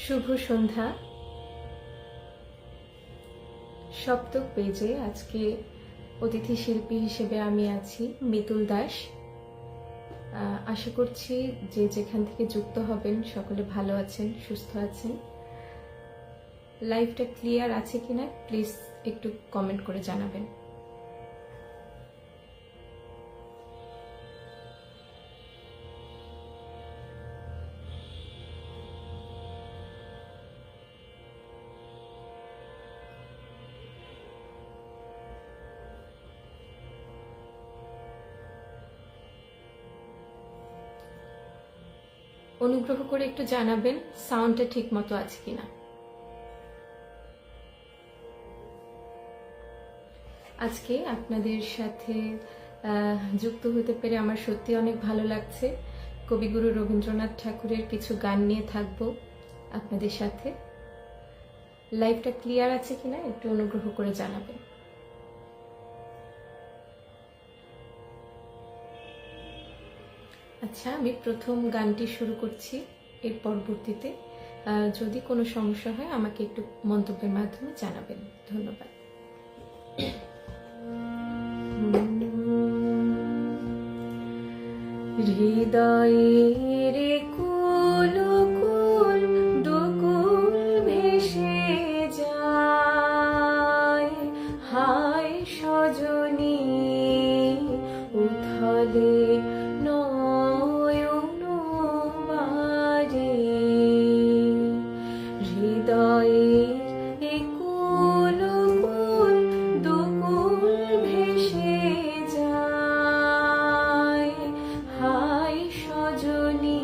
শুভ সন্ধ্যা। সপ্তক পেজে আজকে অতিথি শিল্পী হিসেবে আমি আছি মিতুল দাস। আশা করছি যে যেখান থেকে যুক্ত হবেন সকলে ভালো আছেন, সুস্থ আছেন। লাইভটা ক্লিয়ার আছে কিনা প্লিজ একটু কমেন্ট করে জানাবেন। অনুগ্রহ করে একটু জানাবেন সাউন্ডটা ঠিক মতো আছে কিনা। আজকে আপনাদের সাথে যুক্ত হতে পেরে আমার সত্যি অনেক ভালো লাগছে। কবিগুরু রবীন্দ্রনাথ ঠাকুরের কিছু গান নিয়ে থাকবো আপনাদের সাথে। লাইভটা ক্লিয়ার আছে কিনা একটু অনুগ্রহ করে জানাবেন। আচ্ছা, আমি প্রথম গানটি শুরু করছি। এর পরবর্তীতে যদি কোনো সমস্যা হয় আমাকে একটু মন্তব্যের মাধ্যমে জানাবেন। ধন্যবাদ। হৃদয়ের কুল কুল দুকুল ভেসে যায়, হায় সজনী উথলে নয়ন বারে। হৃদয়ের কুল কুল দুকুল ভেসে যায়, হায় সজনী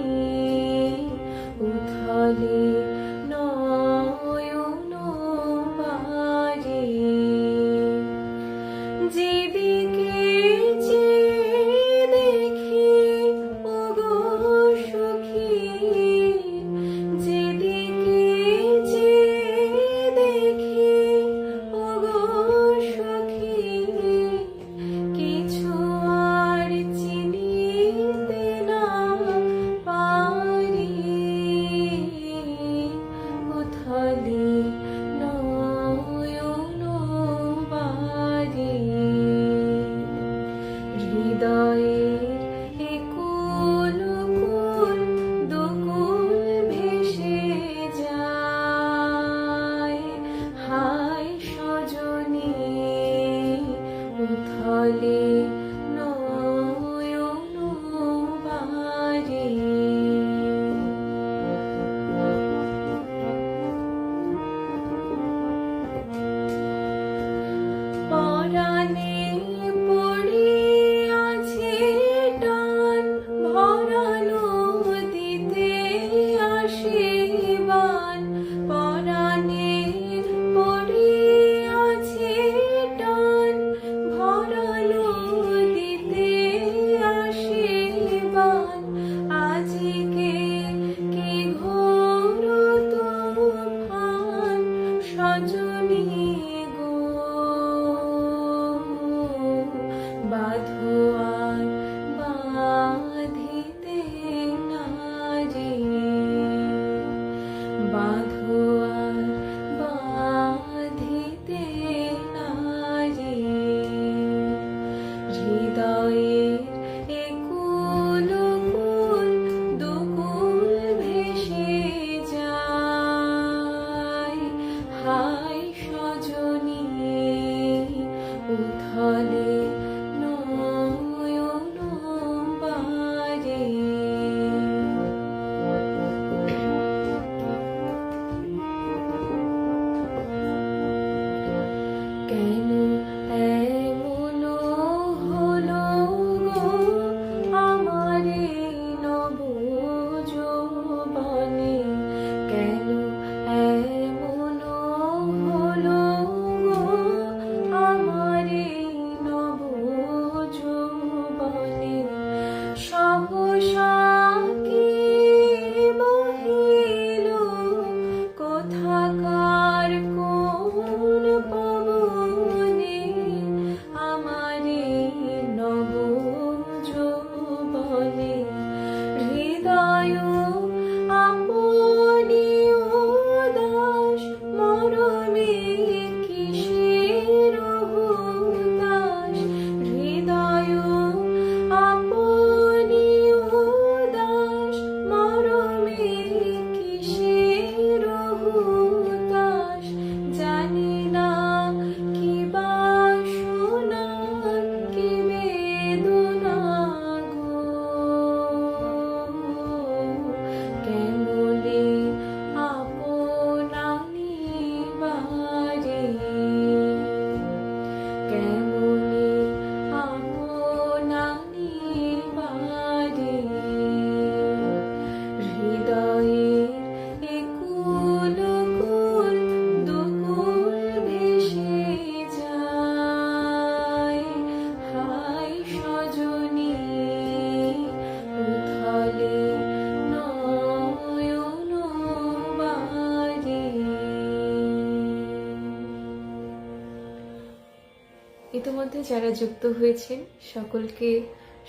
ইতিমধ্যে যারা যুক্ত হয়েছেন সকলকে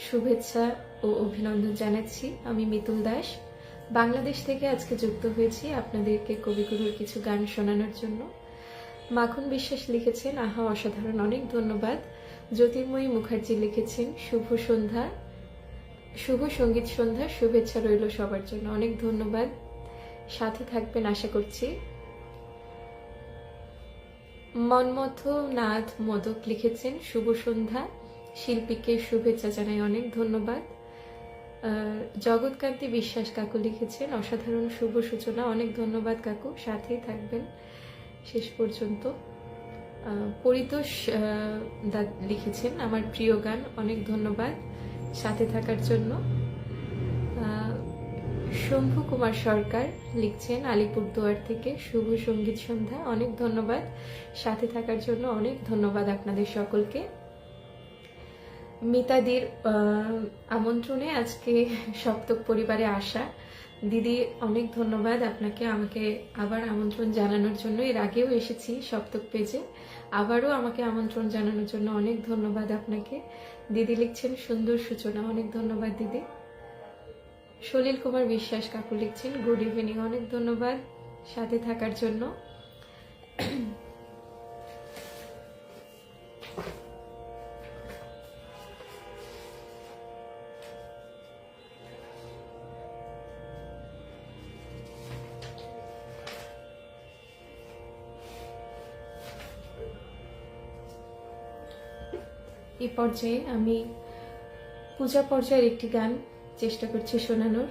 শুভেচ্ছা ও অভিনন্দন জানাচ্ছি। আমি মিতুল দাস বাংলাদেশ থেকে আজকে যুক্ত হয়েছি আপনাদেরকে কবিগুরুর কিছু গান শোনানোর জন্য। মাখন বিশ্বাস লিখেছেন আহা অসাধারণ, অনেক ধন্যবাদ। জ্যোতির্ময়ী মুখার্জি লিখেছেন শুভ সন্ধ্যা, শুভ সঙ্গীত সন্ধ্যা, শুভেচ্ছা রইল সবার জন্য, অনেক ধন্যবাদ। সাথে থাকবেন আশা করছি। মনমথ নাথ মোদক লিখেছেন শুভ সন্ধ্যা, শিল্পীকে শুভেচ্ছা জানাই, অনেক ধন্যবাদ। জগৎকান্তি বিশ্বাস কাকু লিখেছেন অসাধারণ শুভ সূচনা, অনেক ধন্যবাদ কাকু, সাথেই থাকবেন শেষ পর্যন্ত। পরিতোষ লিখেছেন আমার প্রিয় গান, অনেক ধন্যবাদ সাথে থাকার জন্য। শম্ভু কুমার সরকার লিখছেন আলিপুরদুয়ার থেকে শুভ সঙ্গীত সন্ধ্যা, অনেক ধন্যবাদ সাথে থাকার জন্য, অনেক ধন্যবাদ আপনাদের সকলকে। মিতাদির আমন্ত্রণে আজকে সপ্তক পরিবারে আসা দিদি, অনেক ধন্যবাদ আপনাকে, আমাকে আবার আমন্ত্রণ জানানোর জন্য। এর আগেও এসেছি সপ্তক পেজে, আবারও আমাকে আমন্ত্রণ জানানোর জন্য অনেক ধন্যবাদ আপনাকে। দিদি লিখছেন সুন্দর সূচনা, অনেক ধন্যবাদ দিদি। সলিল কুমার বিশ্বাস কাকু লিখছেন গুড ইভিনিং, অনেক ধন্যবাদ সাথে থাকার জন্য। এই পর্যায়ে আমি পূজা পর্যায়ের একটি গান চেষ্টা করছি শোনানোর।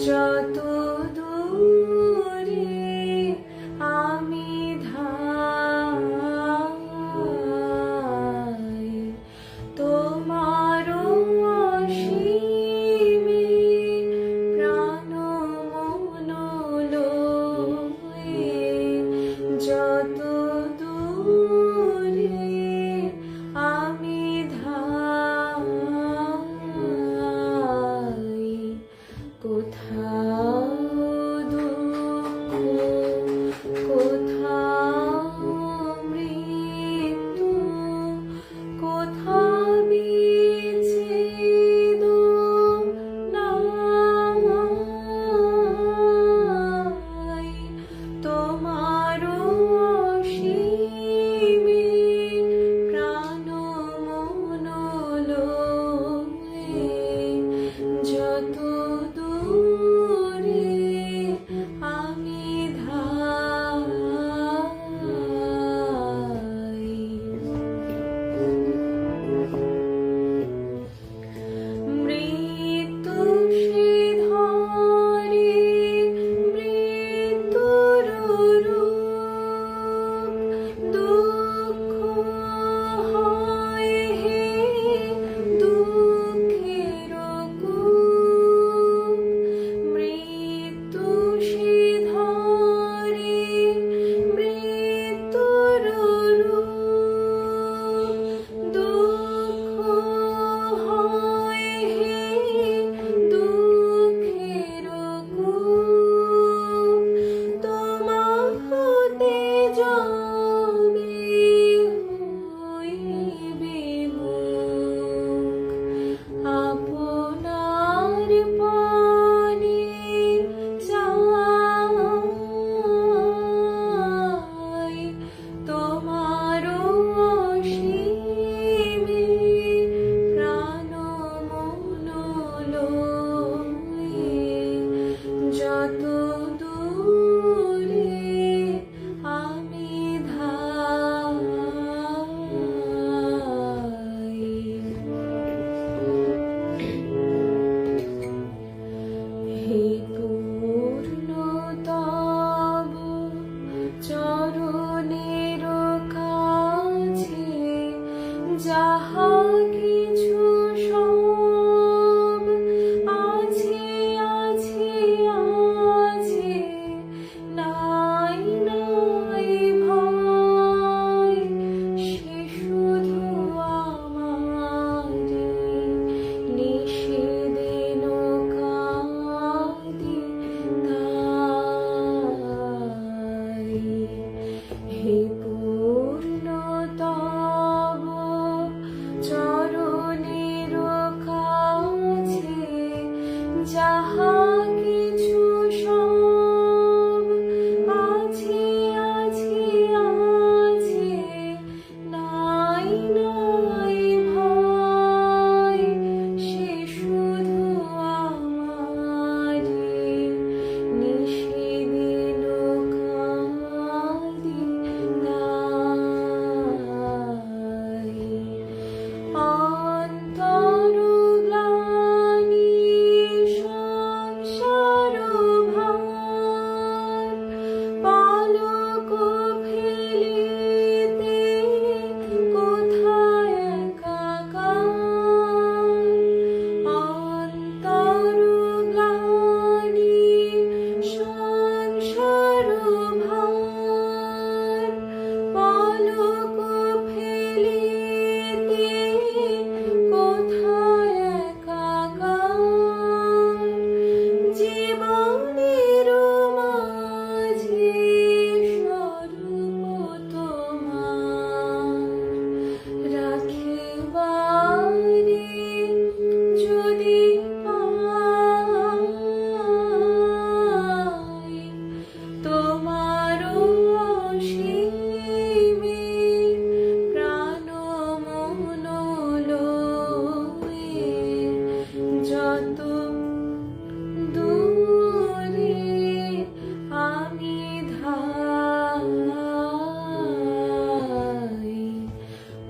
যত দূরে আমি ধাই, তোমার অসীমে প্রাণ মন লয়ে, যত দূরে আমি ধাই, কোথাও দুঃখ, কোথাও মৃত্যু, কোথাও বিচ্ছেদ নাই, তোমার অসীমে প্রাণ মন লয়ে, যত দূরে আমি ধাই। মৃত্যু সে ধরে মৃত্যুর রূপ, দুঃখ হয় হে দুঃখের কূপ, মৃত্যু সে ধরে মৃত্যুর রূপ, দুঃখ হয় হে দুঃখের কূপ, তোমা হতে যাবে হইবে মুখ, আপনার পানে চাই, তোমার অসীমে প্রাণ মন লয়ে, যত দূরে আমি ধাই। হে পূর্ণতম চরণের কাছে যাহা কিছু সব আছে আছে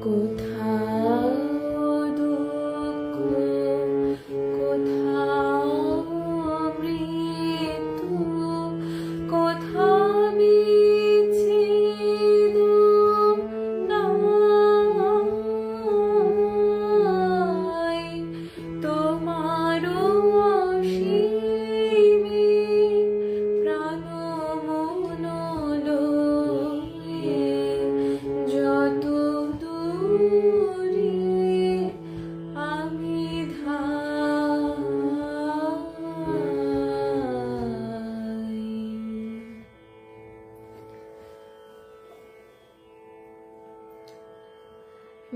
কোথাও দুঃখ, কোথাও মৃত্যু, কোথাও বিচ্ছেদ নাই, তোমার অসীমে প্রাণ মন লয়ে যত দূরে আমি ধাই।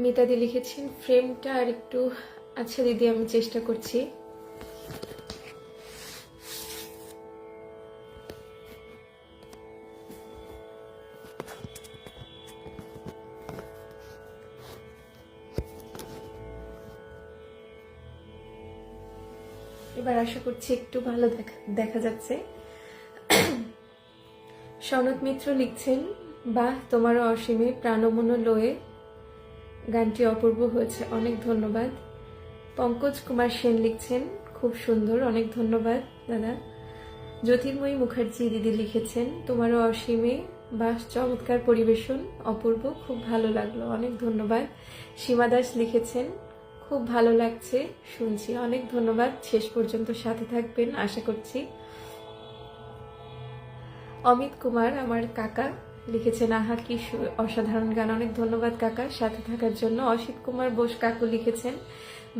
মিতাদি লিখেছেন ফ্রেমটা আর একটু, আচ্ছা দিদি আমি চেষ্টা করছি। এবার আশা করছি একটু ভালো দেখা যাচ্ছে। সনদ মিত্র লিখছেন বাহ তোমারও অসীমে প্রাণমন লয়ে, গানটি অপূর্ব হয়েছে, অনেক ধন্যবাদ। পঙ্কজ কুমার সেন লিখছেন খুব সুন্দর, অনেক ধন্যবাদ দাদা। জ্যোতির্ময়ী মুখার্জি দিদি লিখেছেন তোমারও অসীমে বাহ চমৎকার পরিবেশন, অপূর্ব, খুব ভালো লাগলো, অনেক ধন্যবাদ। সীমা দাস লিখেছেন খুব ভালো লাগছে শুনছি, অনেক ধন্যবাদ, শেষ পর্যন্ত সাথে থাকবেন আশা করছি। অমিত কুমার আমার কাকা লিখেছেন আহা কি অসাধারণ গান, অনেক ধন্যবাদ কাকা সাথে থাকার জন্য। অসিত কুমার বোস কাকু লিখেছেন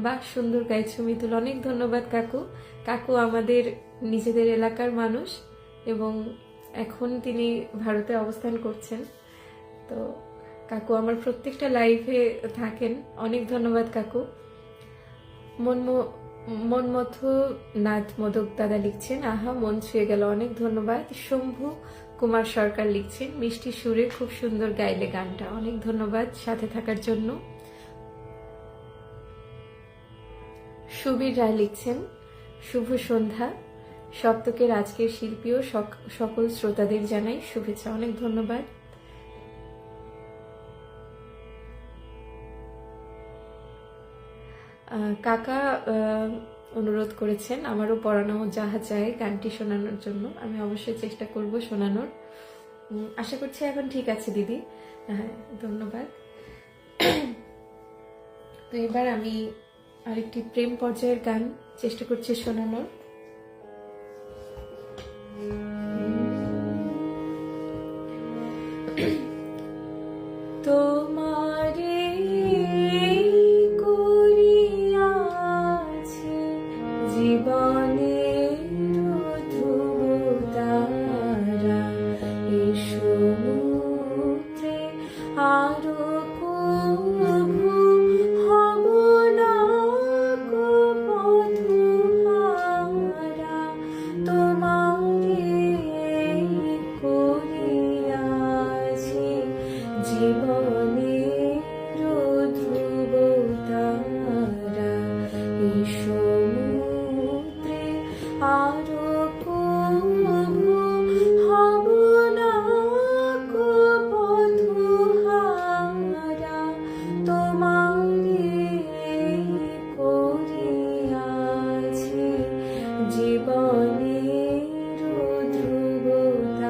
বাহ সুন্দর গাইছো মিতুল, অনেক ধন্যবাদ কাকু। কাকু আমাদের নিজেদের এলাকার মানুষ এবং এখন তিনি ভারতে অবস্থান করছেন, তো কাকু আমার প্রত্যেকটা লাইভে থাকেন, অনেক ধন্যবাদ কাকু। মনমথ নাথ মোদক দাদা লিখছেন আহা মন ছুঁয়ে গেল, অনেক ধন্যবাদ। শম্ভু কুমার সরকার লিখছেন মিষ্টি সুরে খুব সুন্দর গাইলে গানটা, অনেক ধন্যবাদ সাথে থাকার জন্য। সুবীর রায় লিখছেন শুভ সন্ধ্যা, সপ্তকের আজকের শিল্পী ও সকল শ্রোতাদের জানাই শুভেচ্ছা, অনেক ধন্যবাদ। কাকা অনুরোধ করেছেন আমারও পড়ানো যাহা চায় গানটি শোনানোর জন্য, আমি অবশ্যই চেষ্টা করব শোনানোর। আশা করছি এখন ঠিক আছে দিদি, হ্যাঁ ধন্যবাদ। তো এবার আমি আরেকটি প্রেম পর্যায়ের গান চেষ্টা করছি শোনানোর। তোমারে করিয়াছি জীবনের ধ্রুবতারা, এই সমুদ্রে আরো কভু হব না গো পথহারা, তোমারে করিয়াছি জীবনের ধ্রুবতারা, এই সমুদ্রে আরো কভু হব না গো পথহারা, তোমারে করিয়াছি জীবনের ধ্রুবতারা।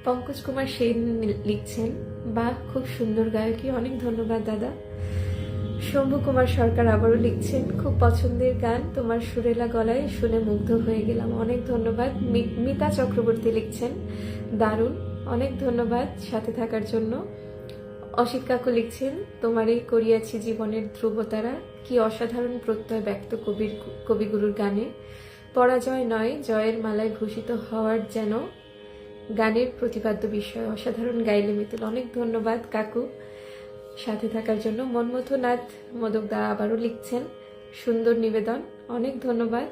পঙ্কজ কুমার সেন লিখছেন, বাহ খুব সুন্দর গায়কী, অনেক ধন্যবাদ দাদা। শম্ভু কুমার সরকার আবারও লিখছেন, খুব পছন্দের গান, তোমার সুরেলা গলায় শুনে মুগ্ধ হয়ে গেলাম, অনেক ধন্যবাদ। মিতা চক্রবর্তী লিখছেন, দারুণ, অনেক ধন্যবাদ সাথে থাকার জন্য। অসিত কাকু লিখছেন, তোমারই করিয়াছি জীবনের ধ্রুবতারা, কি অসাধারণ প্রত্যয় ব্যক্ত কবিগুরুর গানে, পরাজয় নয় জয়ের মালায় ভূষিত হওয়ার যেন গানের প্রতিপাদ্য বিষয়, অসাধারণ গাইলে মিতুল, অনেক ধন্যবাদ কাকু সাথে থাকার জন্য। মনমথনাথ মোদকদা আবারও লিখছেন, সুন্দর নিবেদন, অনেক ধন্যবাদ।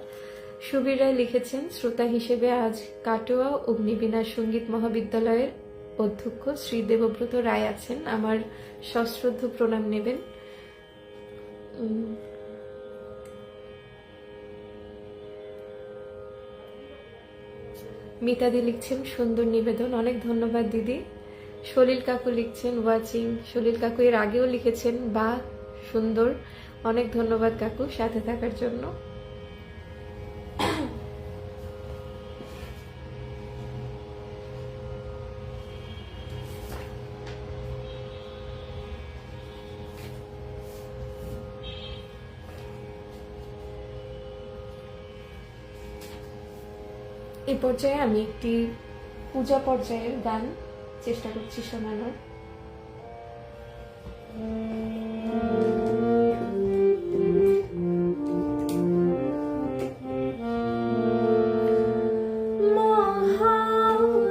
সুবীর রায় লিখেছেন, শ্রোতা হিসেবে আজ কাটোয়া অগ্নিবীণা সঙ্গীত মহাবিদ্যালয়ের অধ্যক্ষ শ্রী দেবব্রত রায় আছেন, আমার সশ্রদ্ধ প্রণাম নেবেন। মিতাদি লিখছেন, সুন্দর নিবেদন, অনেক ধন্যবাদ দিদি। সলিল কাকু লিখছেন, ওয়াচিং। সলিল কাকু এর আগেও লিখেছেন, বা সুন্দর, অনেক ধন্যবাদ কাকু সাথে থাকার জন্য। এই পর্যায়ে আমি একটি পূজা পর্যায়ের গান চেষ্টা করছি শোনানোর। মহাকাশে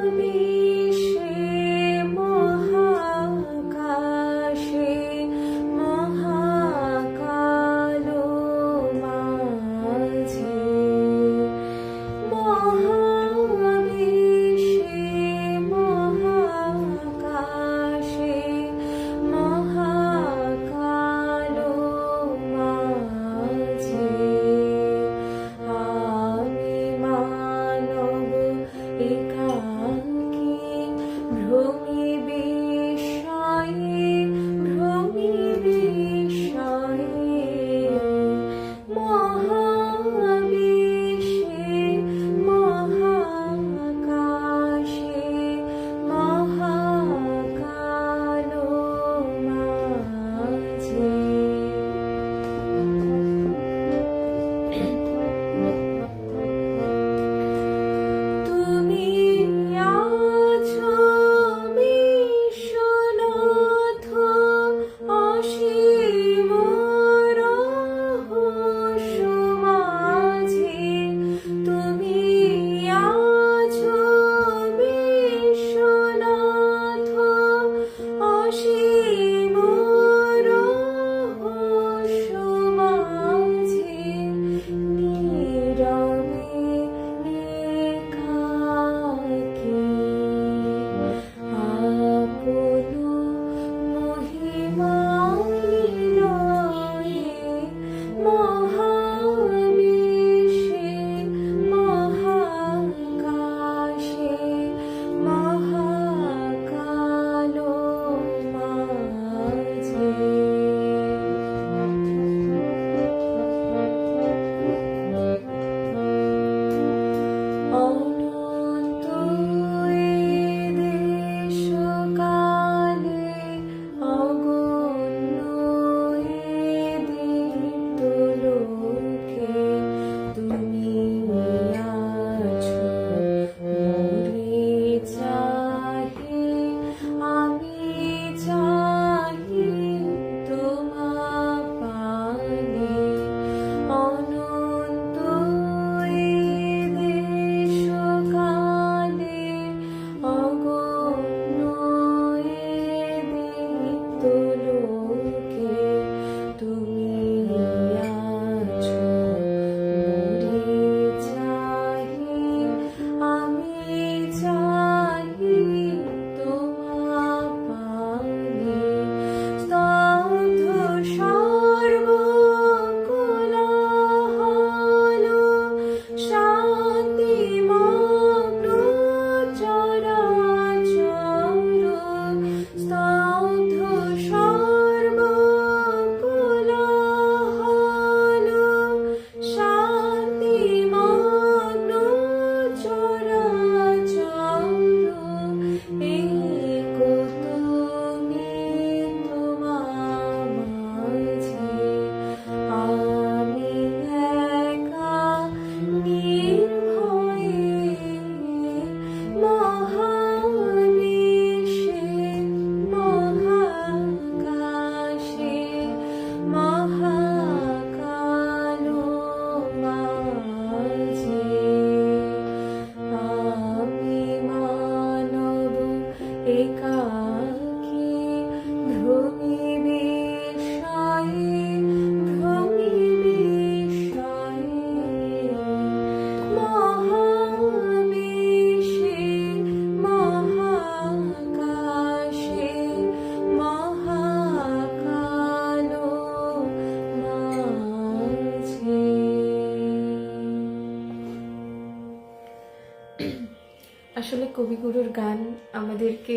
আসলে কবিগুরুর গান আমাদেরকে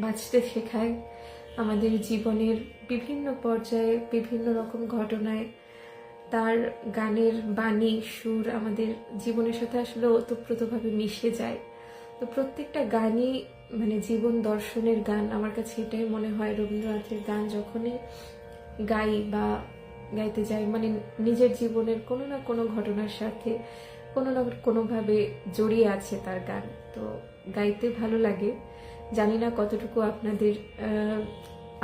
বাঁচতে শেখায়, আমাদের জীবনের বিভিন্ন পর্যায়ে বিভিন্ন রকম ঘটনায় তার গানের বাণী সুর আমাদের জীবনের সাথে আসলে ওতপ্রোতভাবে মিশে যায়। তো প্রত্যেকটা গানই মানে জীবন দর্শনের গান। আমার কাছে এটাই মনে হয়, রবীন্দ্রনাথের গান যখনই গাই বা গাইতে যাই, মানে নিজের জীবনের কোনো না কোনো ঘটনার সাথে কোনো না কোনোভাবে জড়িয়ে আছে তার গান। তো গাইতে ভালো লাগে। জানি না কতটুকু আপনাদের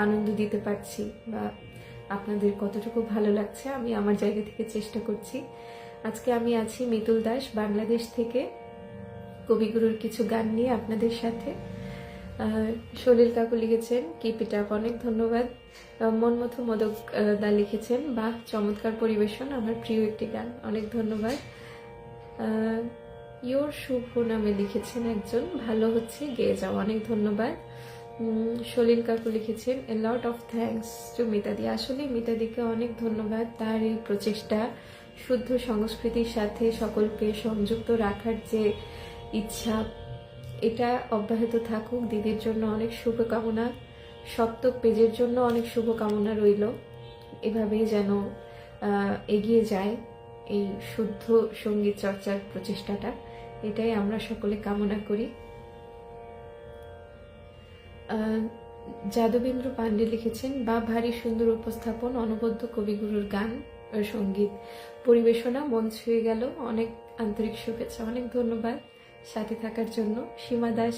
আনন্দ দিতে পারছি বা আপনাদের কতটুকু ভালো লাগছে। আমি আমার জায়গা থেকে চেষ্টা করছি। আজকে আমি আছি মিতুল দাস, বাংলাদেশ থেকে কবিগুরুর কিছু গান নিয়ে আপনাদের সাথে। সলিল কাকু লিখেছেন কিপ ইট আপ, অনেক ধন্যবাদ। মনমথু মোদক দা লিখেছেন বাহ চমৎকার পরিবেশন, আমার প্রিয় একটি গান, অনেক ধন্যবাদ। ইয়োর শুভ নামে লিখেছেন একজন, ভালো হচ্ছে গেয়ে যাও, অনেক ধন্যবাদ। সলিল কাকু লিখেছেন এ লট অফ থ্যাঙ্কস টু মিতাদি। আসলে মিতাদিকে অনেক ধন্যবাদ, তার এই প্রচেষ্টা শুদ্ধ সংস্কৃতির সাথে সকলকে সংযুক্ত রাখার যে ইচ্ছা, এটা অব্যাহত থাকুক। দিদির জন্য অনেক শুভকামনা, সপ্তক পেজের জন্য অনেক শুভকামনা রইল। এভাবেই যেন এগিয়ে যায় এই শুদ্ধ সঙ্গীত চর্চার প্রচেষ্টাটা, এটাই আমরা সকলে কামনা করি। যাদবেন্দ্র পান্ডে লিখেছেন বা ভারী সুন্দর উপস্থাপন, অনবদ্য কবিগুরুর গান সঙ্গীত পরিবেশনা মন ছুঁয়ে গেল, অনেক আন্তরিক শুভেচ্ছা, অনেক ধন্যবাদ সাথে থাকার জন্য। সীমা দাস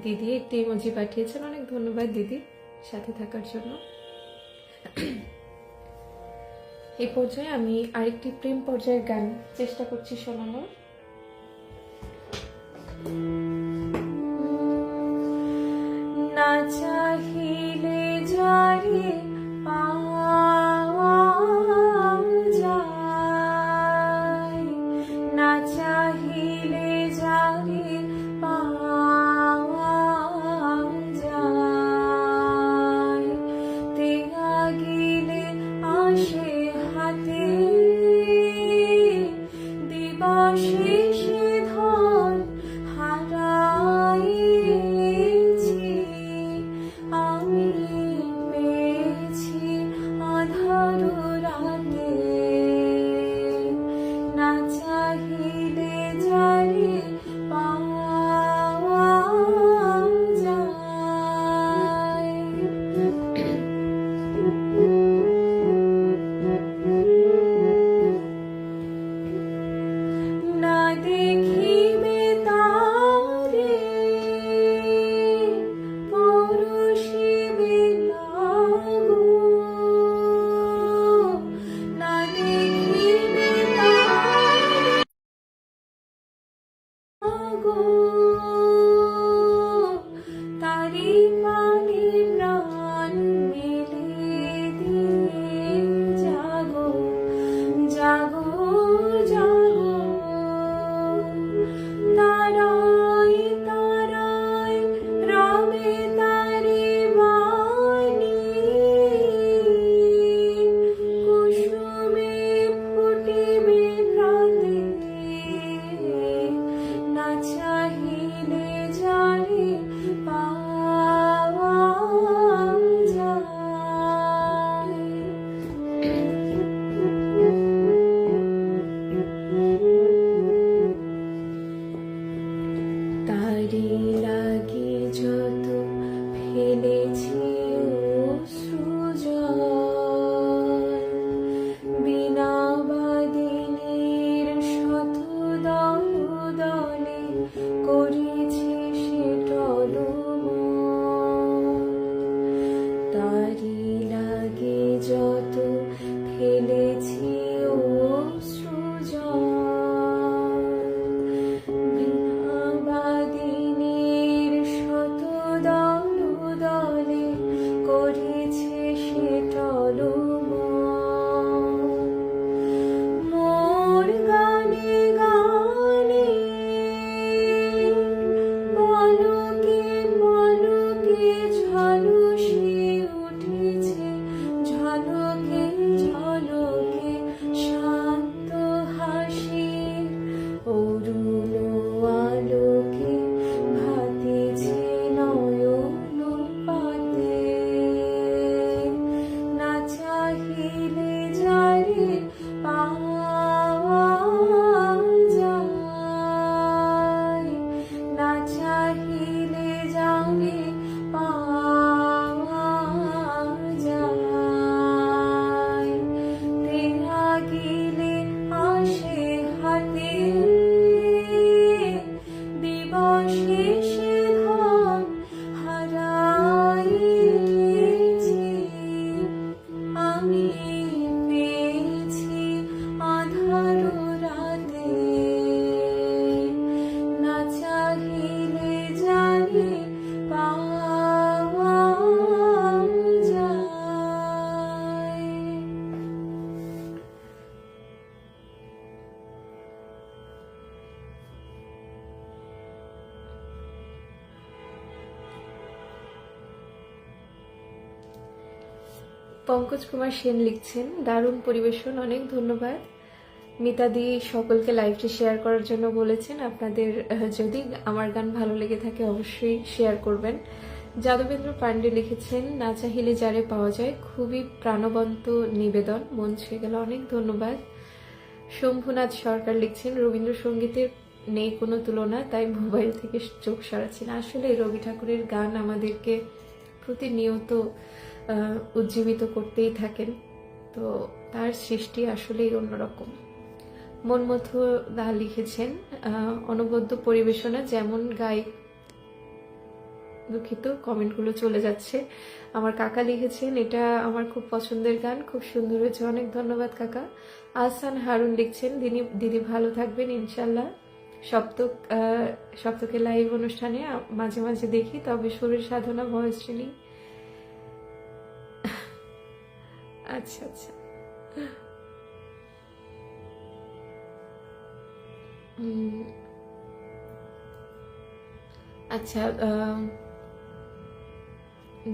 দিদি একটি ইমোজি পাঠিয়েছেন, অনেক ধন্যবাদ দিদি সাথে থাকার জন্য। এই পর্যায়ে আমি আরেকটি প্রেম পর্যায়ের গান চেষ্টা করছি শোনানোর। না চাহিলে যারে পাওয়া যায়, না চাহিলে যারে পাওয়া যায়, তেয়া গেলে আসে হাতে দিবাশেষে ধন হারাইছি, আমি পেয়েছি আধার রাতে, না চাহিলে যারে পাওয়া যায়। না দেখিবে তারে পরশিবে লাগু, না দেখিবে তারে লাগু, তারি পানে প্রাণ মেলে দিয়ে জাগো জাগো জাগো, তারাই তারাই রবে তারি বাণী, কুসুমে ফুটিবে প্রাতে, না চাহিলে যারে পাওয়া যায়। তারি লাগি যত ফেলেছি অশ্রুজল, বিনা বাদিনীর শত দল দলে করেছি সে টলমল, তারি লাগে যত ফেলেছি অশ্রুজল, বিনা বাদিনী পঙ্কজ কুমার সেন লিখছেন, দারুণ পরিবেশন, অনেক ধন্যবাদ। মিতাদি সকলকে লাইভটি শেয়ার করার জন্য বলেছেন। আপনাদের যদি আমার গান ভালো লেগে থাকে অবশ্যই শেয়ার করবেন। যাদবেন্দ্র পান্ডে লিখেছেন, না চাহিলে যারে পাওয়া যায়, খুবই প্রাণবন্ত নিবেদন, মন ছুঁয়ে গেল, অনেক ধন্যবাদ। শম্ভুনাথ সরকার লিখছেন, রবীন্দ্রসঙ্গীতের নেই কোনো তুলনা, তাই মোবাইল থেকে চোখ সরাচ্ছি না। আসলে রবি ঠাকুরের গান আমাদেরকে প্রতিনিয়ত উজ্জীবিত করতেই থাকেন, তো তার সৃষ্টি আসলেই অন্যরকম। মনমথু দা লিখেছেন, অনবদ্য পরিবেশনা, যেমন গায়ক, দুঃখিত কমেন্টগুলো চলে যাচ্ছে। আমার কাকা লিখেছেন, এটা আমার খুব পছন্দের গান, খুব সুন্দর হয়েছে, অনেক ধন্যবাদ কাকা। আহসান হারুন লিখছেন, দিদি ভালো থাকবেন ইনশাল্লাহ। সপ্তকে লাইভ অনুষ্ঠানে মাঝে মাঝে দেখি, তবে শরীর সাধনা ভয়শ্রেণী। আচ্ছা আচ্ছা, আচ্ছা।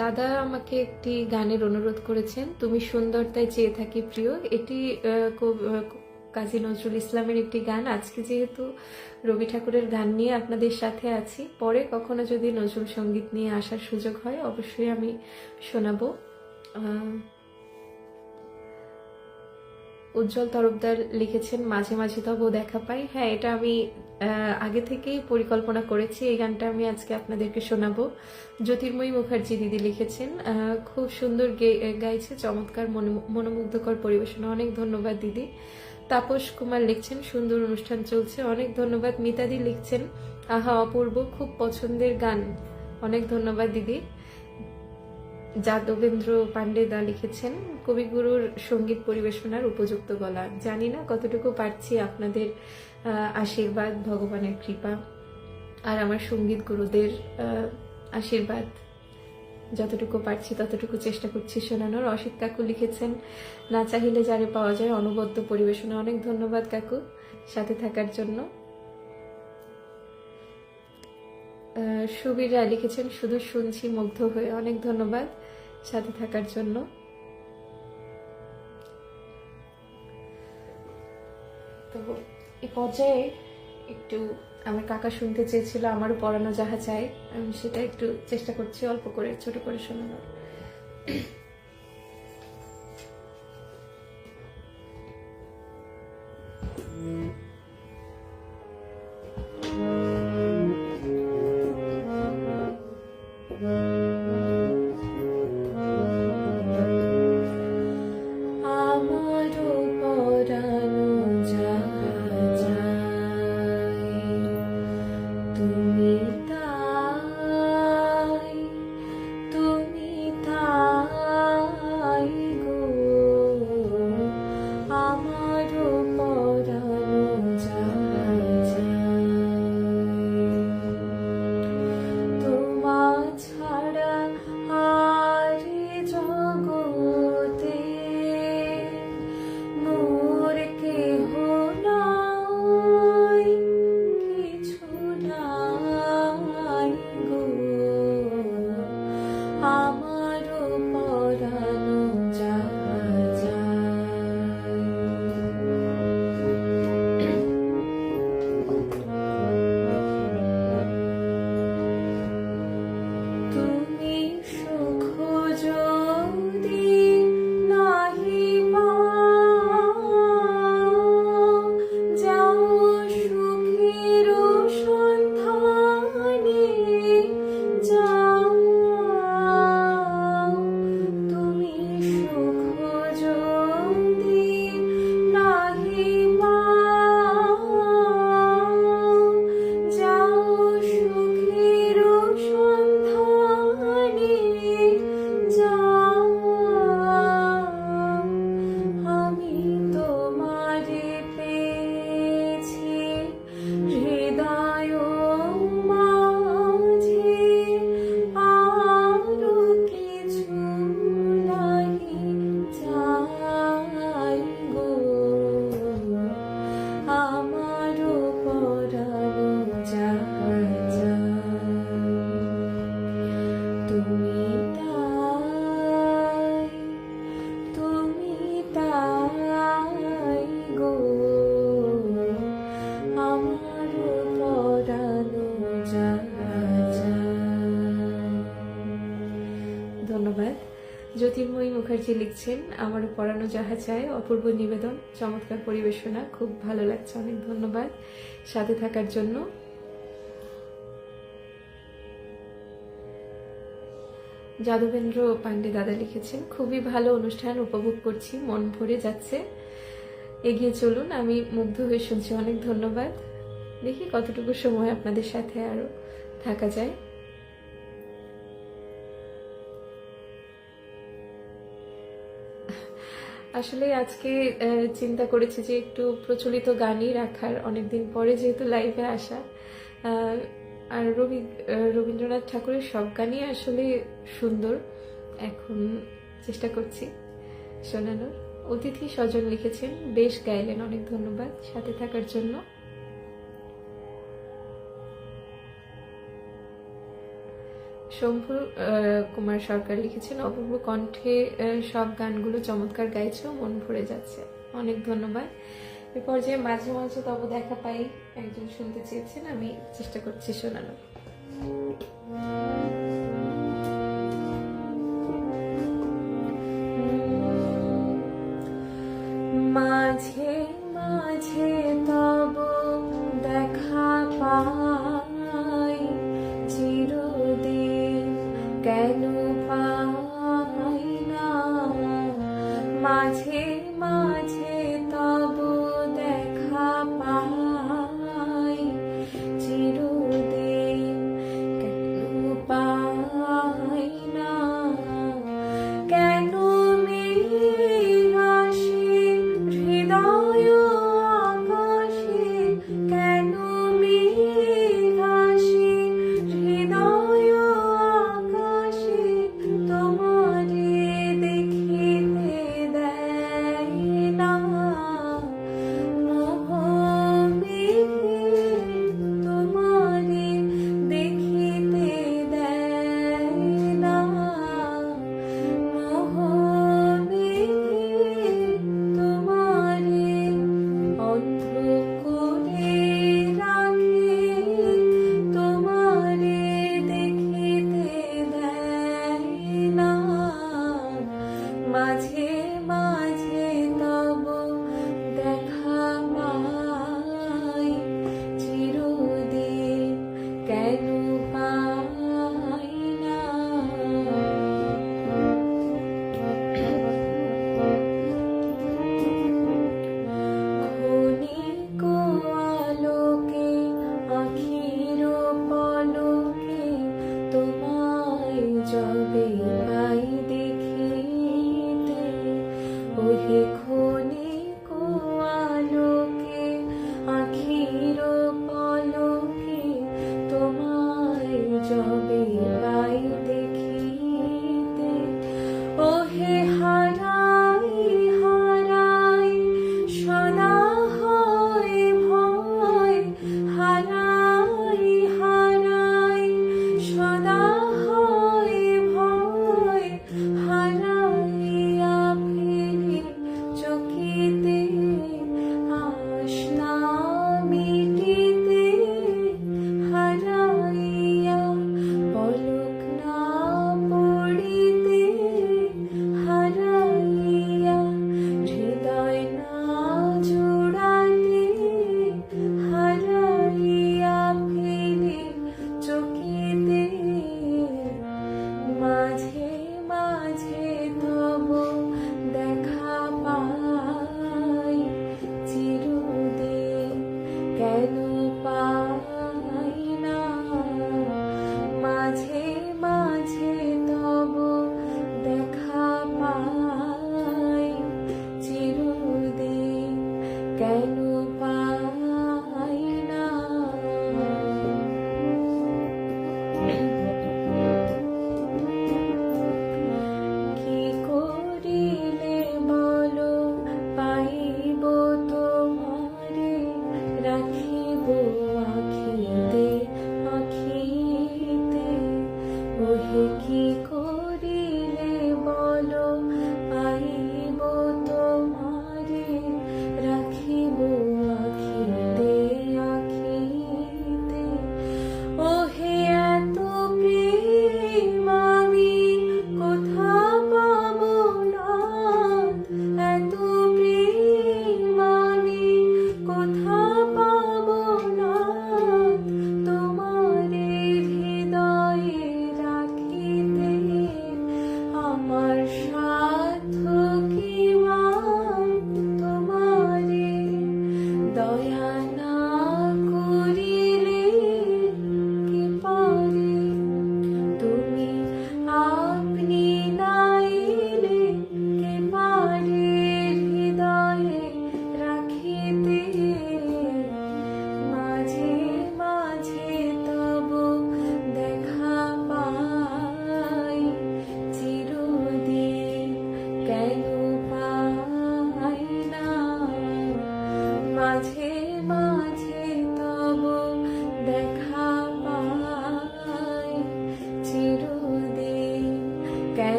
দাদা আমাকে একটি গানের অনুরোধ করেছেন, তুমি সুন্দর তাই চেয়ে থাকি প্রিয়। এটি কাজী নজরুল ইসলামের একটি গান। আজকে যেহেতু রবি ঠাকুরের গান নিয়ে আপনাদের সাথে আছি, পরে কখনো যদি নজরুল সঙ্গীত নিয়ে আসার সুযোগ হয় অবশ্যই আমি শোনাবো। উজ্জ্বল তরফদার লিখেছেন, মাঝে মাঝে তবু দেখা পাই। হ্যাঁ, এটা আমি আগে থেকেই পরিকল্পনা করেছি, এই গানটা আমি আজকে আপনাদেরকে শোনাবো। জ্যোতির্ময়ী মুখার্জি দিদি লিখেছেন, খুব সুন্দর গাইছে, চমৎকার মনোমুগ্ধকর পরিবেশনা, অনেক ধন্যবাদ দিদি। তাপস কুমার লিখছেন, সুন্দর অনুষ্ঠান চলছে, অনেক ধন্যবাদ। মিতাদি লিখছেন, আহা অপূর্ব, খুব পছন্দের গান, অনেক ধন্যবাদ দিদি। যাদবেন্দ্র পান্ডে দা লিখেছেন, কবিগুরুর সঙ্গীত পরিবেশনার উপযুক্ত গলা, জানি না কতটুকু পারছি, আপনাদের আশীর্বাদ, ভগবানের কৃপা আর আমার সঙ্গীত গুরুদের আশীর্বাদ, যতটুকু পারছি ততটুকু চেষ্টা করছি শোনানোর। অসিত কাকু লিখেছেন, না চাহিলে যারে পাওয়া যায়, অনবদ্য পরিবেশনা, অনেক ধন্যবাদ কাকু সাথে থাকার জন্য। সুবীর রায় লিখেছেন, শুধু শুনছি মুগ্ধ হয়ে, অনেক ধন্যবাদ সাথে থাকার জন্য। তো এই পর্যায়ে একটু আমার কাকা শুনতে চেয়েছিল আমারও পড়ানো যাহা চাই, আমি সেটা একটু চেষ্টা করছি অল্প করে ছোট করে শোনানোর। তুমি তাই জ্যোতির্ময়ী মুখার্জি লিখছেন, আমারও পড়ানো যাহা চায়, অপূর্ব নিবেদন, চমৎকার পরিবেশনা, খুব ভালো লাগছে, অনেক ধন্যবাদ সাথে থাকার জন্য। যাদবেন্দ্র পান্ডে দাদা লিখেছেন, খুবই ভালো অনুষ্ঠান, উপভোগ করছি, মন ভরে যাচ্ছে, এগিয়ে চলুন, আমি মুগ্ধ হয়ে শুনছি, অনেক ধন্যবাদ। দেখি কতটুকু সময় আপনাদের সাথে আরো থাকা যায়। আসলে আজকে চিন্তা করেছি যে একটু প্রচলিত গানই রাখার, অনেকদিন পরে যেহেতু লাইভে আসা। আর রবীন্দ্রনাথ ঠাকুরের সব গানই আসলে সুন্দর, এখন চেষ্টা করছি শোনানোর। অতিথি স্বজন লিখেছেন, বেশ গাইলেন, অনেক ধন্যবাদ সাথে থাকার জন্য। শম্ভু কুমার সরকার লিখেছেন, অপূর্ব কণ্ঠে সব গানগুলো চমৎকার গাইছো, মন ভরে যাচ্ছে, অনেক ধন্যবাদ। এ পর্যায়ে মাঝে মাঝে তব দেখা পাই একজন শুনতে চেয়েছেন, আমি চেষ্টা করছি শোনানোর। মাঝে মাঝে তব দেখা পাই, চিরদিন কেন পাই না, মাঝে মাঝে তব দেখা পাই, চিরদিন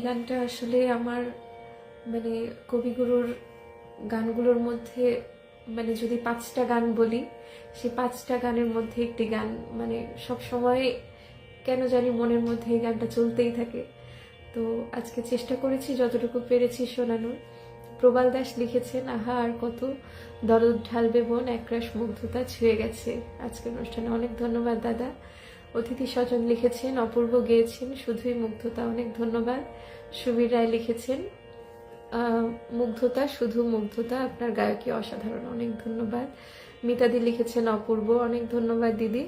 গানটা আসলে আমার মানে কবিগুরুর গানগুলোর মধ্যে মানে যদি 5টা গান বলি, সেই 5টা গানের মধ্যে একটি গান মানে সব সময় কেন জানি মনের মধ্যে এই গানটা চলতেই থাকে। তো আজকে চেষ্টা করেছি যতটুকু পেরেছি শোনানোর। প্রবাল দাস লিখেছেন, আহা আর কত দরদ ঢালবে বোন, একরাশ মুগ্ধতা ছুঁয়ে গেছে। আজকের অনুষ্ঠানে অনেক ধন্যবাদ দাদা। অতিথি স্বজন লিখেছেন, অপূর্ব গেয়েছেন, শুধুই মুগ্ধতা, অনেক ধন্যবাদ। সুবীর রায় লিখেছেন, মুগ্ধতা, শুধু মুগ্ধতা, আপনার গায়কী অসাধারণ, অনেক ধন্যবাদ। মিতাদি লিখেছেন অপূর্ব, অনেক ধন্যবাদ দিদি।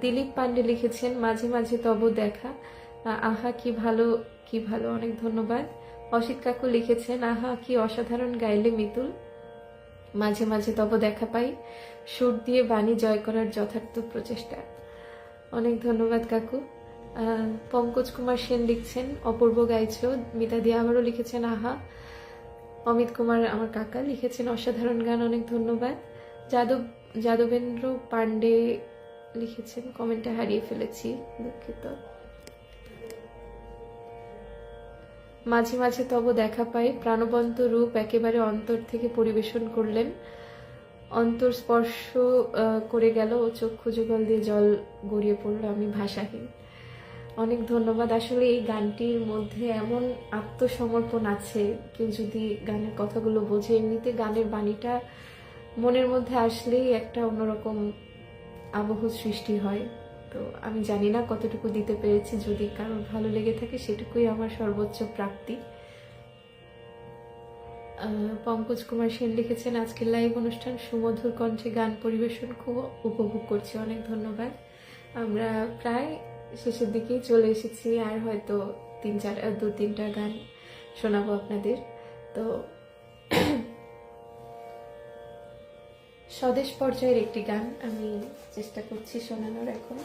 দিলীপ পান্ডে লিখেছেন, মাঝে মাঝে তব দেখা, আহা কি ভালো কি ভালো, অনেক ধন্যবাদ। অসিত কাকু লিখেছেন, আহা কি অসাধারণ গাইলে মিতুল, মাঝে মাঝে তব দেখা পাই, সুর দিয়ে বাণী জয় করার যথার্থ প্রচেষ্টা, অনেক ধন্যবাদ কাকু। পঙ্কজ কুমার সেন লিখছেন, অপূর্ব গাইছ। মিতাদি আবারও লিখেছেন আহা। অমিত কুমার আমার কাকা লিখেছেন, অসাধারণ গান, অনেক ধন্যবাদ। যাদবেন্দ্র পান্ডে লিখেছেন, কমেন্টে হারিয়ে ফেলেছি, দুঃখিত। মাঝে মাঝে তব দেখা পাই, প্রাণবন্ত রূপ একেবারে অন্তর থেকে পরিবেশন করলেন, অন্তর স্পর্শ করে গেল ও চক্ষু যুগল দিয়ে জল গড়িয়ে পড়লো, আমি ভাষাহীন, অনেক ধন্যবাদ। আসলে এই গানটির মধ্যে এমন আত্মসমর্পণ আছে, কেউ যদি গানের কথাগুলো বোঝে, এমনিতে গানের বাণীটা মনের মধ্যে আসলেই একটা অন্যরকম আবহ সৃষ্টি হয়। তো আমি জানি না কতটুকু দিতে পেরেছি, যদি কারোর ভালো লেগে থাকে সেটুকুই আমার সর্বোচ্চ প্রাপ্তি। পঙ্কজ কুমার সেন লিখেছেন, আজকের লাইভ অনুষ্ঠান সুমধুর কণ্ঠে গান পরিবেশন খুব উপভোগ করছি, অনেক ধন্যবাদ। আমরা প্রায় শেষের দিকেই চলে এসেছি, আর হয়তো 2-3টা গান শোনাবো আপনাদের। তো স্বদেশ পর্যায়ের একটি গান আমি চেষ্টা করছি শোনানোর এখন।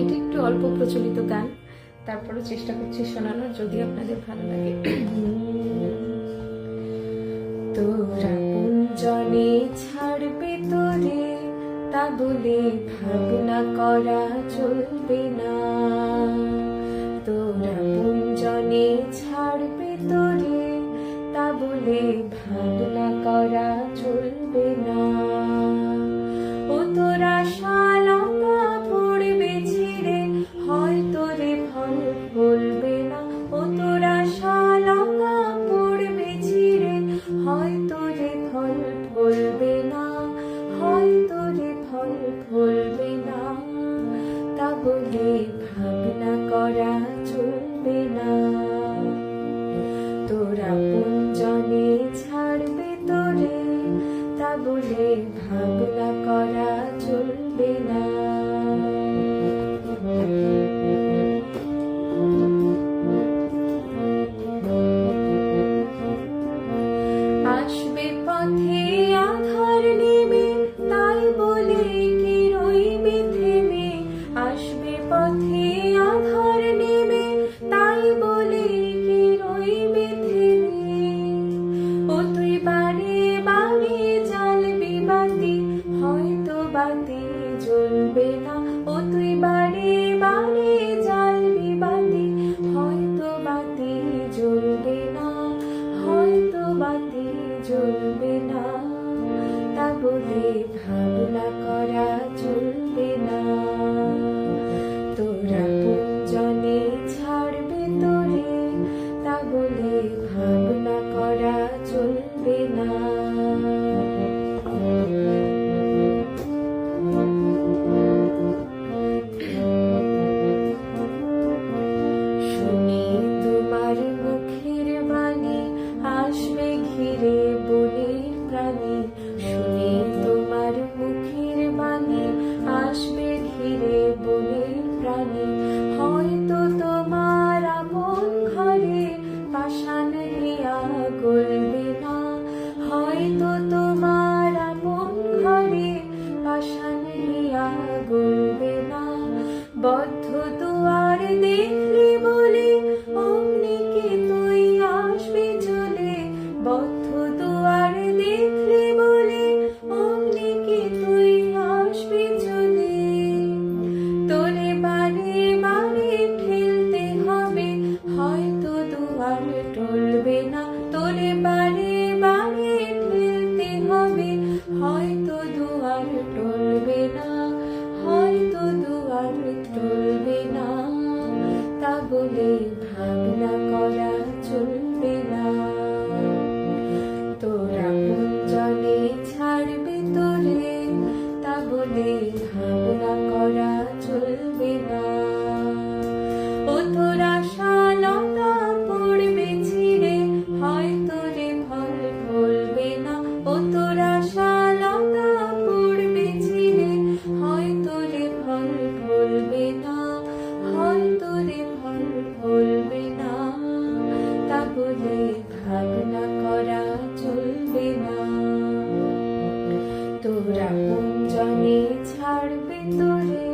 এটা একটু অল্প প্রচলিত গান, তারপরে চেষ্টা করছি শোনানোর, যদি আপনাদের ভালো লাগে। তোরা পুঞ্জনে ছাড়বে তোরে, তা বলে ভাবনা করা চলবে না। তোরা পুঞ্জনে ছাড়বে তোরে, তা বলে ভাবনা করা চলবে না। ও তোরা শালঙ্কা পড়বে ছিঁড়ে, হয়তো রে ফল ফলবে না। ও তোরা শালঙ্কা পড়বে ছিঁড়ে, হয়তো রে ফল ফলবে না, হয়তো রে ফল ফলবে না। তা বলে ভাবনা করা চলবে না। তোরা পুঞ্জনে ছাড়বে তোরে, তা বলে ঘিরে বনের প্রাণী, শুনি তোমার মুখের বাণী, আসবে ঘিরে বনের প্রাণী। হয়তো তোমার আপন ঘরে পাষাণ হিয়া গলবে না, হয়তো তোমার আপন ঘরে পাষাণ হিয়া গলবে না। বদ্ধ দুয়ার দেখলে বলে অমনি কি তুই আসবি চলে, বদ্ধ দুয়ার দেখলে বলে অমনি কি তুই আসবি চলে। তোরে বারে বারে ঠেলতে হবে, হয়তো দুয়ার টলবে না, তোরে বারে বারে ঠেলতে হবে, হয়তো দুয়ার টলবে না, হয়তো দুয়ার টলবে না। তা বলে ভাবনা করা চলবে না, তোরা জলে ছাড়বে তোরে, তা বলে ভাবনা করা চলবে না। ও তোরা শালতা পড়বে ছিঁড়ে, হয়তো রে ফল ফলবে না, ও তোরা শালতা পড়বে ছিঁড়ে, হয়তো রে ফল ফলবে না, হয়তো রে ফল ফলবে না। তা বলে ভাবনা করা চলবে না, তোরা কোন জনে ছাড়বে তোরে,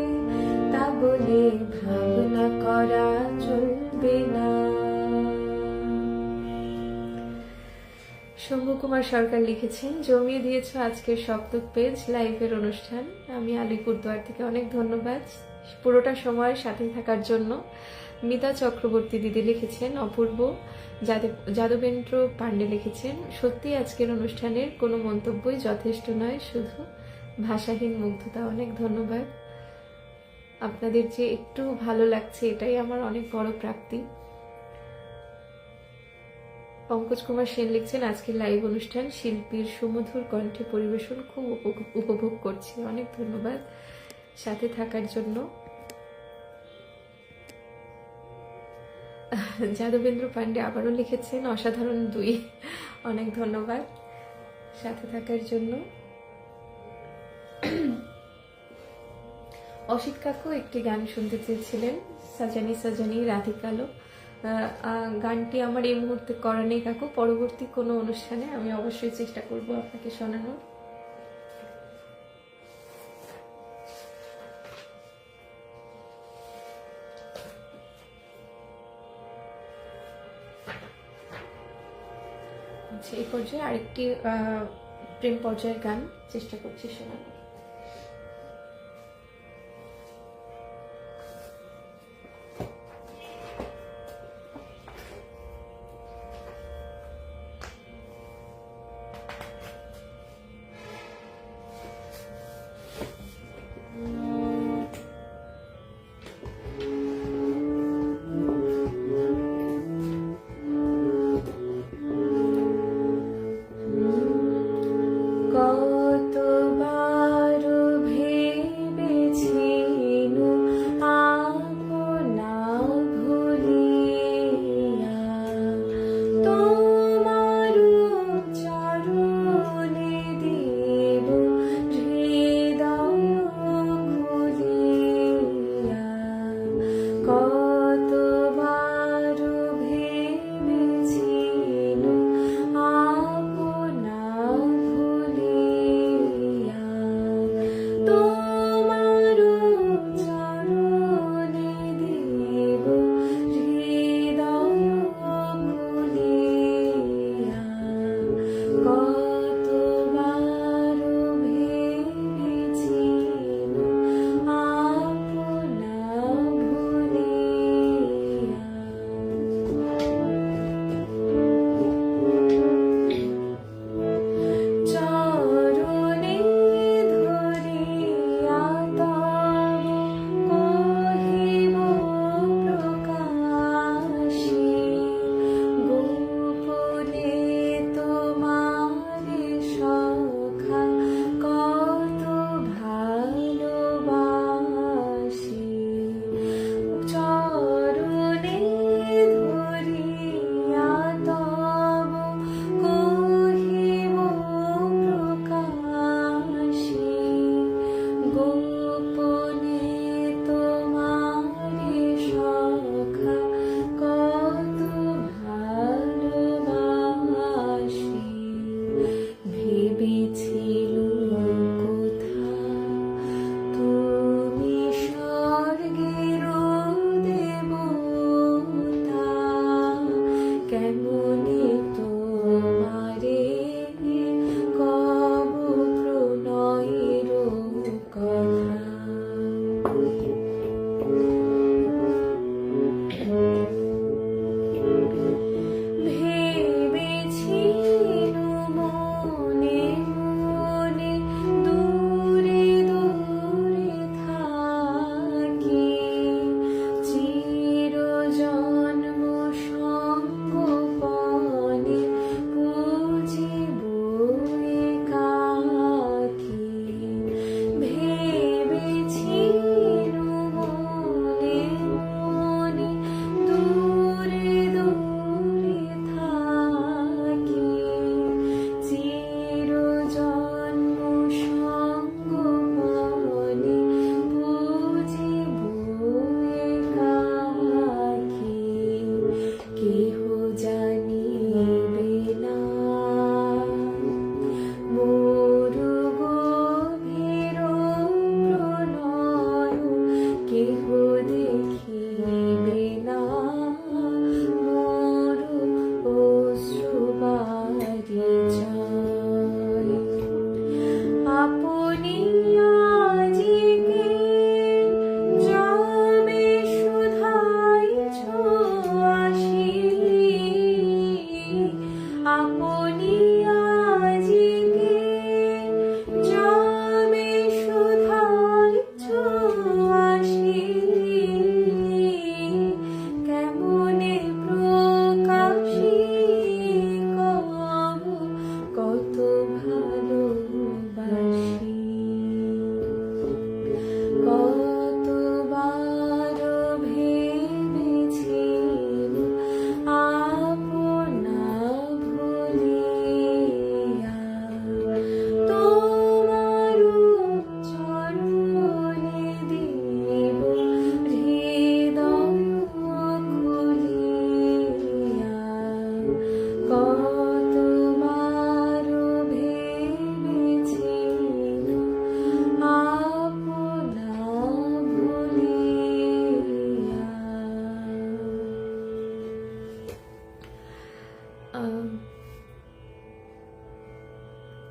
তা বলে ভাবনা করা চলবে না। শম্ভু কুমার সরকার লিখেছেন, জমিয়ে দিয়েছ আজকের সপ্তক পেজ লাইভের অনুষ্ঠান। আমি আলিপুরদুয়ার থেকে, অনেক ধন্যবাদ পুরোটা সময়ের সাথে থাকার জন্য। মিতা চক্রবর্তী দিদি লিখেছেন, অপূর্ব। যাদবেন্দ্র পান্ডে লিখেছেন, সত্যি আজকের অনুষ্ঠানের কোনো মন্তব্যই যথেষ্ট নয়, শুধু ভাষাহীন মুগ্ধতা। অনেক ধন্যবাদ। আপনাদের যে একটু ভালো লাগছে এটাই আমার অনেক বড় প্রাপ্তি। পঙ্কজ কুমার সেন লিখছেন, আজকের লাইভ অনুষ্ঠান শিল্পীর সুমধুর কণ্ঠে পরিবেশন খুব উপভোগ করছি। অনেক ধন্যবাদ সাথে থাকার জন্য। যাদবেন্দ্র পান্ডে আবারও লিখেছেন, অসাধারণ দুই। অনেক ধন্যবাদ সাথে থাকার জন্য। অসিত কাকু একটি গান শুনতে চেয়েছিলেন, সাজানি সাজানি রাধিকালো। গানটি আমার এই মুহূর্তে করা নেই কাকু, পরবর্তী কোনো অনুষ্ঠানে আমি অবশ্যই চেষ্টা করব আপনাকে শোনানোর। এই পর্যায়ে আরেকটি প্রেম পর্যায়ের গান চেষ্টা করছি শোনানোর। কতবার ভেবেছিনু আপনা ভুলিয়া, তোমার চরণে দেব হৃদয় খুলিয়া। কতবার ভেবেছিনু আপনা ভুলিয়া, তোমার চরণে দেব হৃদয় খুলিয়া। কতবার ভেবেছিনু আপনা ভুলিয়া। চরণে ধরিয়া তব কহিব প্রকাশে, গোপনে তোমার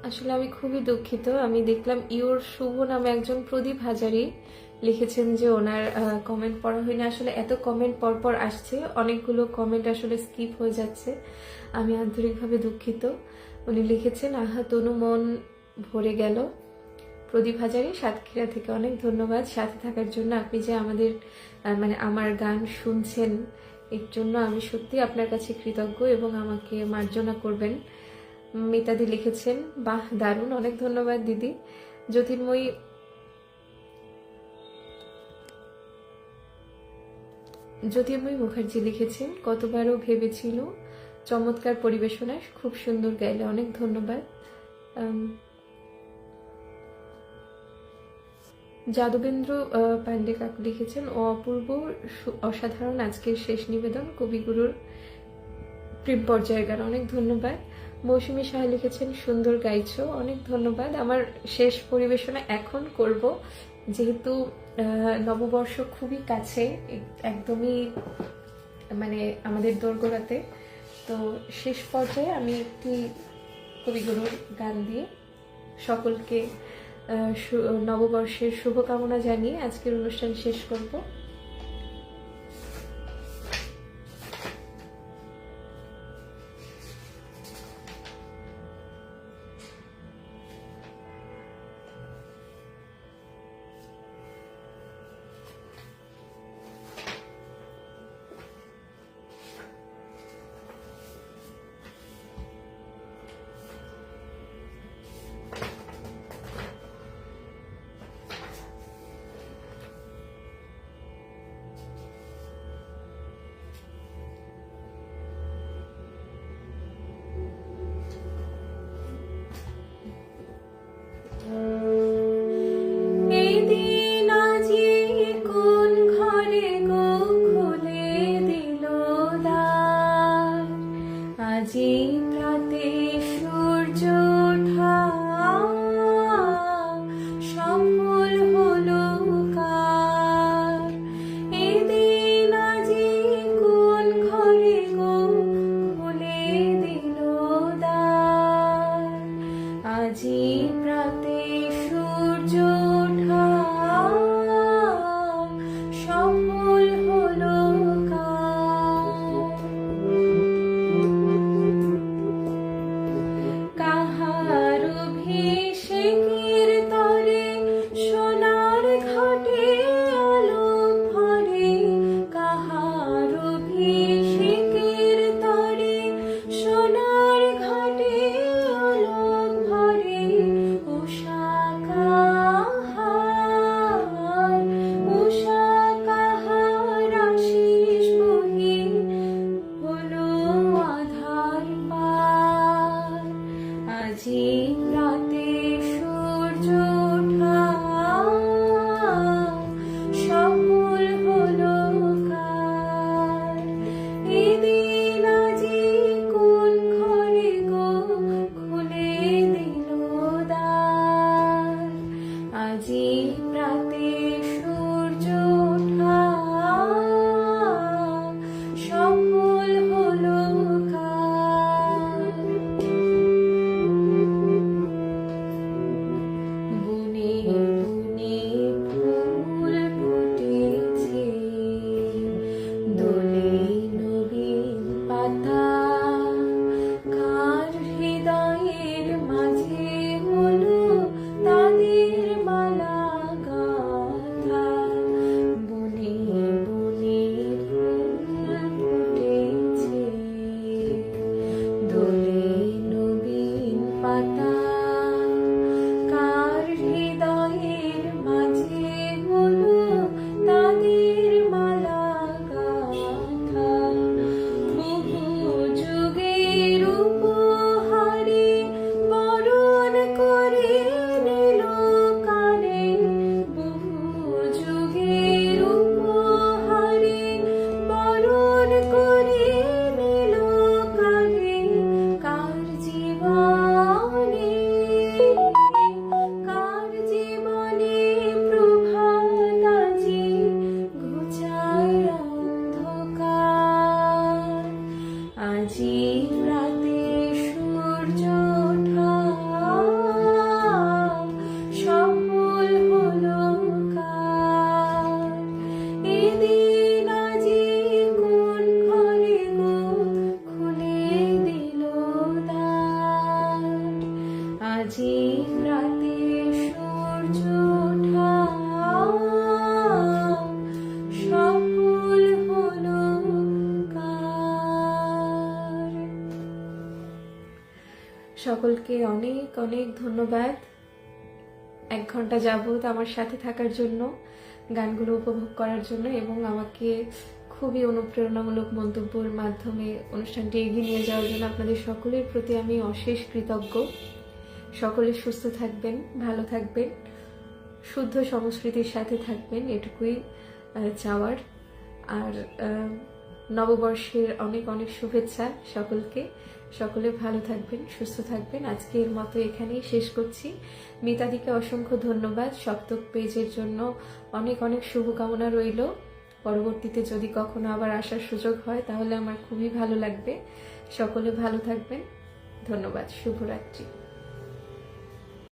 আসলে আমি খুবই দুঃখিত। আমি দেখলাম ইওর শুভ নামে একজন প্রদীপ হাজারি লিখেছেন যে ওনার কমেন্ট পড়া হয়নি। আসলে এত কমেন্ট পরপর আসছে, অনেকগুলো কমেন্ট আসলে স্কিপ হয়ে যাচ্ছে। আমি আন্তরিকভাবে দুঃখিত। উনি লিখেছেন, আহা তনু মন ভরে গেল। প্রদীপ হাজারি সাতক্ষীরা থেকে অনেক ধন্যবাদ সাথে থাকার জন্য। আপনি যে আমাদের মানে আমার গান শুনছেন, এর জন্য আমি সত্যি আপনার কাছে কৃতজ্ঞ এবং আমাকে মার্জনা করবেন। মিতাদি লিখেছেন, বাহ দারুণ, অনেক ধন্যবাদ দিদি। জ্যোতির্ময়ী মুখার্জি লিখেছেন, কতবারও ভেবেছিল, চমৎকার পরিবেশনা, খুব সুন্দর গাইলে, অনেক ধন্যবাদ। যাদবেন্দ্র পান্ডে কাকু লিখেছেন, অপূর্ব অসাধারণ আজকের শেষ নিবেদন, কবিগুরুর প্রেম পর্যায়ের গান, অনেক ধন্যবাদ। মৌসুমী সাহা লিখেছেন, সুন্দর গাইছো, অনেক ধন্যবাদ। আমার শেষ পরিবেশনা এখন করব, যেহেতু নববর্ষ খুবই কাছে, একদমই মানে আমাদের দোরগোড়াতে। তো শেষ পর্যায়ে আমি একটি কবিগুরুর গান দিয়ে সকলকে নববর্ষের শুভকামনা জানিয়ে আজকের অনুষ্ঠান শেষ করব। মাঝির রাতে সূর্য ওঠা সফল হলো কার। সকলকে অনেক অনেক ধন্যবাদ 1 ঘন্টা যাবত আমার সাথে থাকার জন্য, গানগুলো উপভোগ করার জন্য এবং আমাকে খুবই অনুপ্রেরণামূলক মন্তব্যের মাধ্যমে অনুষ্ঠানটি এগিয়ে নিয়ে যাওয়ার জন্য আপনাদের সকলের প্রতি আমি অশেষ কৃতজ্ঞ। সকলে সুস্থ থাকবেন, ভালো থাকবেন, শুদ্ধ সংস্কৃতির সাথে থাকবেন, এটুকুই চাওয়ার। আর নববর্ষের অনেক অনেক শুভেচ্ছা সকলকে। সকলে ভালো থাকবেন, সুস্থ থাকবেন। আজকের মতো এখানেই শেষ করছি। মিতাদিকে অসংখ্য ধন্যবাদ। সপ্তক পেজের জন্য অনেক অনেক শুভকামনা রইল। পরবর্তীতে যদি কখনো আবার আসার সুযোগ হয় তাহলে আমার খুবই ভালো লাগবে। সকলে ভালো থাকবেন। ধন্যবাদ। শুভরাত্রি।